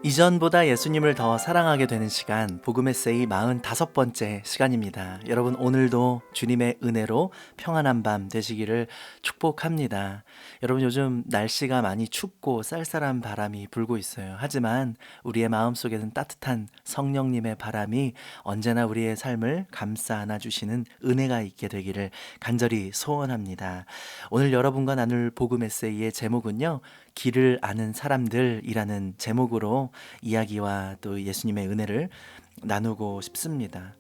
이전보다 예수님을 더 사랑하게 되는 시간, 복음 에세이 45번째 시간입니다. 여러분, 오늘도 주님의 은혜로 평안한 밤 되시기를 축복합니다. 여러분, 요즘 날씨가 많이 춥고 쌀쌀한 바람이 불고 있어요. 하지만 우리의 마음속에는 따뜻한 성령님의 바람이 언제나 우리의 삶을 감싸 안아주시는 은혜가 있게 되기를 간절히 소원합니다. 오늘 여러분과 나눌 복음 에세이의 제목은요, 길을 아는 사람들이라는 제목으로 이야기와 또 예수님의 은혜를 나누고 싶습니다.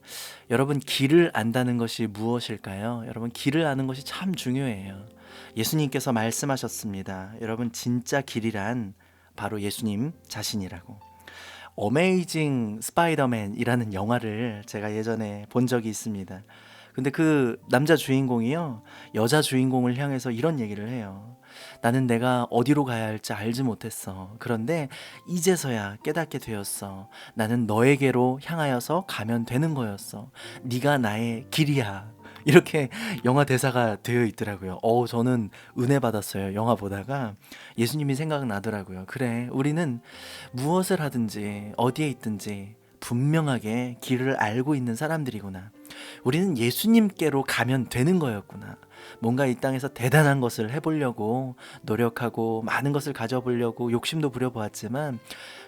여러분, 길을 안다는 것이 무엇일까요? 여러분, 길을 아는 것이 참 중요해요. 예수님께서 말씀하셨습니다. 여러분, 진짜 길이란 바로 예수님 자신이라고. 어메이징 스파이더맨이라는 영화를 제가 예전에 본 적이 있습니다. 근데 그 남자 주인공이요, 여자 주인공을 향해서 이런 얘기를 해요. 나는 내가 어디로 가야 할지 알지 못했어. 그런데 이제서야 깨닫게 되었어. 나는 너에게로 향하여서 가면 되는 거였어. 네가 나의 길이야. 이렇게 영화 대사가 되어 있더라고요. 저는 은혜 받았어요. 영화 보다가 예수님이 생각나더라고요. 그래, 우리는 무엇을 하든지 어디에 있든지 분명하게 길을 알고 있는 사람들이구나. 우리는 예수님께로 가면 되는 거였구나. 뭔가 이 땅에서 대단한 것을 해보려고 노력하고 많은 것을 가져보려고 욕심도 부려보았지만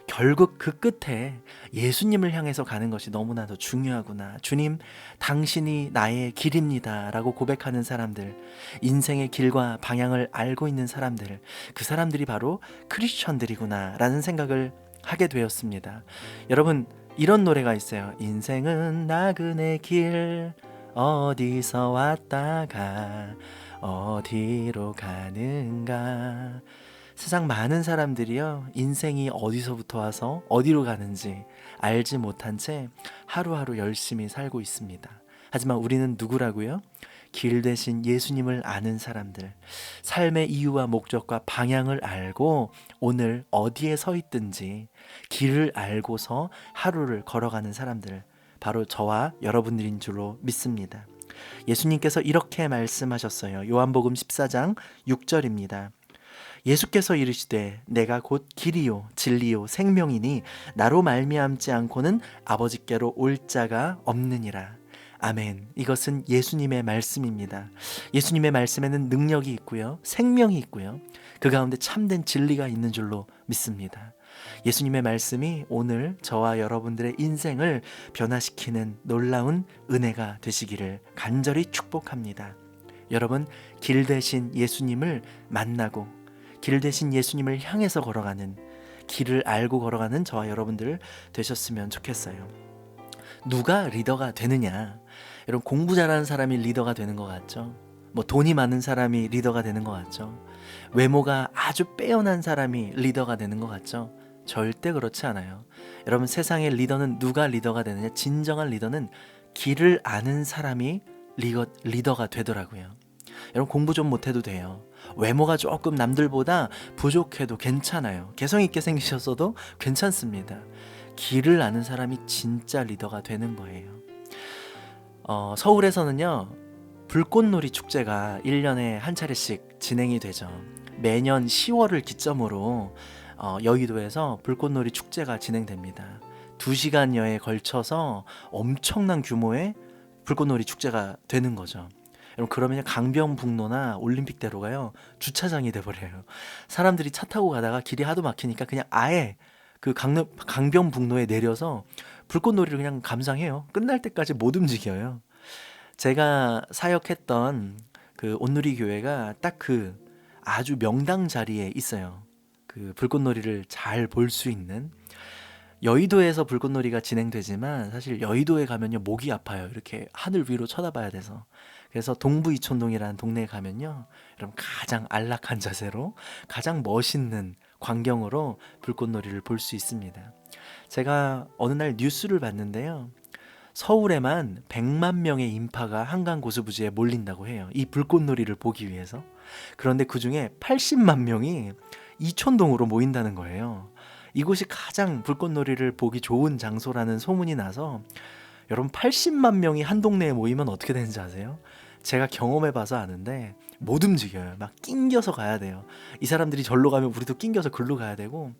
결국 그 끝에 예수님을 향해서 가는 것이 너무나 더 중요하구나. 주님, 당신이 나의 길입니다 라고 고백하는 사람들, 인생의 길과 방향을 알고 있는 사람들, 그 사람들이 바로 크리스천들이구나 라는 생각을 하게 되었습니다. 여러분, 이런 노래가 있어요. 인생은 나그네 길, 어디서 왔다가 어디로 가는가. 세상 많은 사람들이요, 인생이 어디서부터 와서 어디로 가는지 알지 못한 채 하루하루 열심히 살고 있습니다. 하지만 우리는 누구라고요? 길 대신 예수님을 아는 사람들, 삶의 이유와 목적과 방향을 알고 오늘 어디에 서 있든지 길을 알고서 하루를 걸어가는 사람들, 바로 저와 여러분들인 줄로 믿습니다. 예수님께서 이렇게 말씀하셨어요. 요한복음 14장 6절입니다. 예수께서 이르시되 내가 곧 길이요 진리요 생명이니 나로 말미암지 않고는 아버지께로 올 자가 없느니라. 아멘. 이것은 예수님의 말씀입니다. 예수님의 말씀에는 능력이 있고요, 생명이 있고요, 그 가운데 참된 진리가 있는 줄로 믿습니다. 예수님의 말씀이 오늘 저와 여러분들의 인생을 변화시키는 놀라운 은혜가 되시기를 간절히 축복합니다. 여러분, 길 대신 예수님을 만나고 길 대신 예수님을 향해서 걸어가는, 길을 알고 걸어가는 저와 여러분들 되셨으면 좋겠어요. 누가 리더가 되느냐? 여러분, 공부 잘하는 사람이 리더가 되는 것 같죠? 돈이 많은 사람이 리더가 되는 것 같죠? 외모가 아주 빼어난 사람이 리더가 되는 것 같죠? 절대 그렇지 않아요. 여러분, 세상의 리더는 누가 리더가 되느냐? 진정한 리더는 길을 아는 사람이 리더가 되더라고요. 여러분, 공부 좀 못해도 돼요. 외모가 조금 남들보다 부족해도 괜찮아요. 개성 있게 생기셨어도 괜찮습니다. 길을 아는 사람이 진짜 리더가 되는 거예요. 서울에서는요, 불꽃놀이 축제가 1년에 한 차례씩 진행이 되죠. 매년 10월을 기점으로 여의도에서 불꽃놀이 축제가 진행됩니다. 2시간여에 걸쳐서 엄청난 규모의 불꽃놀이 축제가 되는 거죠. 여러분, 그러면 강변북로나 올림픽대로가요, 주차장이 돼버려요. 사람들이 차 타고 가다가 길이 하도 막히니까 그냥 아예 그 강변북로에 내려서 불꽃놀이를 그냥 감상해요. 끝날 때까지 못 움직여요. 제가 사역했던 그 온누리 교회가 딱 그 아주 명당 자리에 있어요. 그 불꽃놀이를 잘 볼 수 있는. 여의도에서 불꽃놀이가 진행되지만 사실 여의도에 가면요, 목이 아파요. 이렇게 하늘 위로 쳐다봐야 돼서. 그래서 동부이촌동이라는 동네에 가면요, 여러분, 가장 안락한 자세로 가장 멋있는 광경으로 불꽃놀이를 볼 수 있습니다. 제가 어느 날 뉴스를 봤는데요, 서울에만 100만 명의 인파가 한강 고수부지에 몰린다고 해요. 이 불꽃놀이를 보기 위해서. 그런데 그 중에 80만 명이 이촌동으로 모인다는 거예요. 이곳이 가장 불꽃놀이를 보기 좋은 장소라는 소문이 나서, 여러분, 80만 명이 한 동네에 모이면 어떻게 되는지 아세요? 제가 경험해봐서 아는데 못 움직여요. 막 낑겨서 가야 돼요. 이 사람들이 절로 가면 우리도 낑겨서 글로 가야 되고,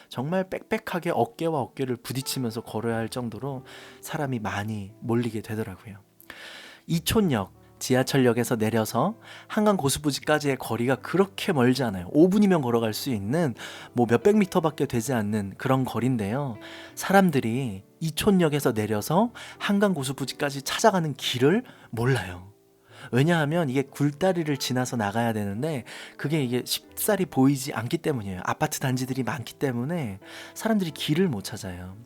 정말 빽빽하게 어깨와 어깨를 부딪히면서 걸어야 할 정도로 사람이 많이 몰리게 되더라고요. 이촌역 지하철역에서 내려서 한강 고수부지까지의 거리가 그렇게 멀지 않아요. 5분이면 걸어갈 수 있는 뭐 몇백 미터밖에 되지 않는 그런 거리인데요. 사람들이 이촌역에서 내려서 한강 고수부지까지 찾아가는 길을 몰라요. 왜냐하면 이게 굴다리를 지나서 나가야 되는데 그게 이게 쉽사리 보이지 않기 때문이에요. 아파트 단지들이 많기 때문에 사람들이 길을 못 찾아요.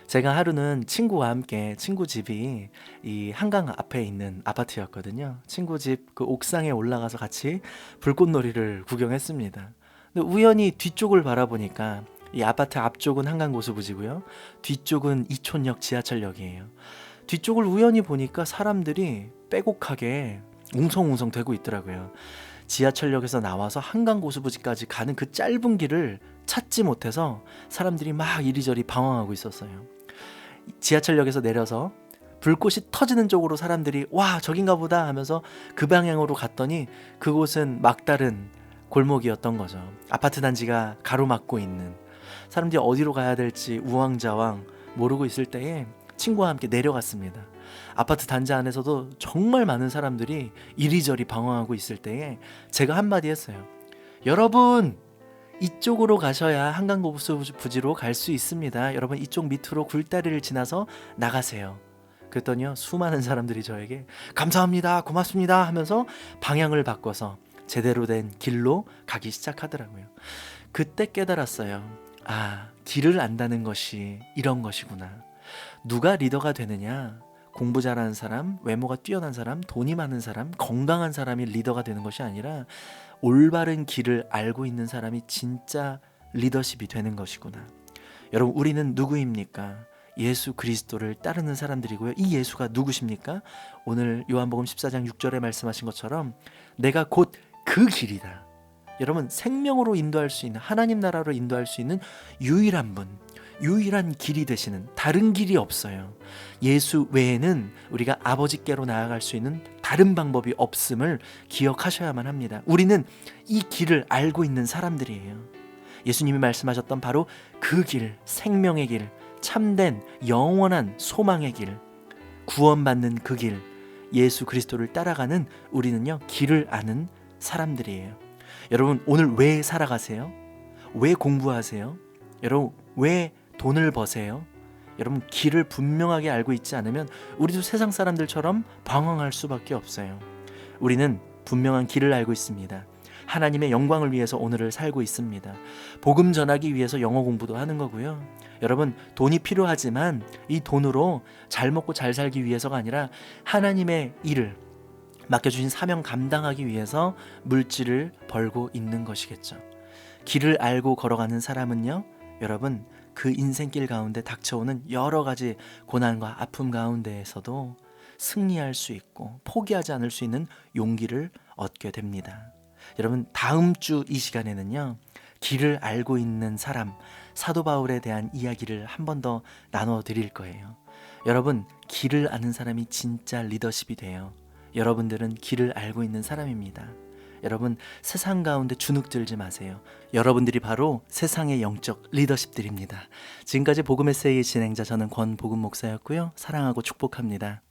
제가 하루는 친구와 함께, 친구 집이 이 한강 앞에 있는 아파트였거든요. 친구 집 그 옥상에 올라가서 같이 불꽃놀이를 구경했습니다. 근데 우연히 뒤쪽을 바라보니까 이 아파트 앞쪽은 한강 고수부지고요. 뒤쪽은 이촌역 지하철역이에요. 뒤쪽을 우연히 보니까 사람들이 빼곡하게 웅성웅성 되고 있더라고요. 지하철역에서 나와서 한강 고수부지까지 가는 그 짧은 길을 찾지 못해서 사람들이 막 이리저리 방황하고 있었어요. 지하철역에서 내려서 불꽃이 터지는 쪽으로 사람들이 와 저긴가 보다 하면서 그 방향으로 갔더니 그곳은 막다른 골목이었던 거죠. 아파트 단지가 가로막고 있는, 사람들이 어디로 가야 될지 우왕좌왕 모르고 있을 때에 친구와 함께 내려갔습니다. 아파트 단지 안에서도 정말 많은 사람들이 이리저리 방황하고 있을 때에 제가 한마디 했어요. 여러분, 이쪽으로 가셔야 한강고수부지로 갈 수 있습니다. 여러분 이쪽 밑으로 굴다리를 지나서 나가세요. 그랬더니요, 수많은 사람들이 저에게 감사합니다, 고맙습니다 하면서 방향을 바꿔서 제대로 된 길로 가기 시작하더라고요. 그때 깨달았어요. 아, 길을 안다는 것이 이런 것이구나. 누가 리더가 되느냐? 공부 잘하는 사람, 외모가 뛰어난 사람, 돈이 많은 사람, 건강한 사람이 리더가 되는 것이 아니라 올바른 길을 알고 있는 사람이 진짜 리더십이 되는 것이구나. 여러분, 우리는 누구입니까? 예수 그리스도를 따르는 사람들이고요. 이 예수가 누구십니까? 오늘 요한복음 14장 6절에 말씀하신 것처럼 내가 곧 그 길이다. 여러분, 생명으로 인도할 수 있는, 하나님 나라로 인도할 수 있는 유일한 분, 유일한 길이 되시는, 다른 길이 없어요. 예수 외에는 우리가 아버지께로 나아갈 수 있는 다른 방법이 없음을 기억하셔야만 합니다. 우리는 이 길을 알고 있는 사람들이에요. 예수님이 말씀하셨던 바로 그 길, 생명의 길, 참된 영원한 소망의 길, 구원받는 그 길, 예수 그리스도를 따라가는 우리는요, 길을 아는 사람들이에요. 여러분, 오늘 왜 살아가세요? 왜 공부하세요? 여러분, 왜 돈을 버세요? 여러분, 길을 분명하게 알고 있지 않으면 우리도 세상 사람들처럼 방황할 수밖에 없어요. 우리는 분명한 길을 알고 있습니다. 하나님의 영광을 위해서 오늘을 살고 있습니다. 복음 전하기 위해서 영어 공부도 하는 거고요. 여러분, 돈이 필요하지만 이 돈으로 잘 먹고 잘 살기 위해서가 아니라 하나님의 일을, 맡겨주신 사명 감당하기 위해서 물질을 벌고 있는 것이겠죠. 길을 알고 걸어가는 사람은요, 여러분, 그 인생길 가운데 닥쳐오는 여러 가지 고난과 아픔 가운데에서도 승리할 수 있고 포기하지 않을 수 있는 용기를 얻게 됩니다. 여러분, 다음 주 이 시간에는요, 길을 알고 있는 사람, 사도 바울에 대한 이야기를 한 번 더 나눠 드릴 거예요. 여러분, 길을 아는 사람이 진짜 리더십이 돼요. 여러분들은 길을 알고 있는 사람입니다. 여러분, 세상 가운데 주눅들지 마세요. 여러분들이 바로 세상의 영적 리더십들입니다. 지금까지 복음 에세이 진행자, 저는 권복음 목사였고요. 사랑하고 축복합니다.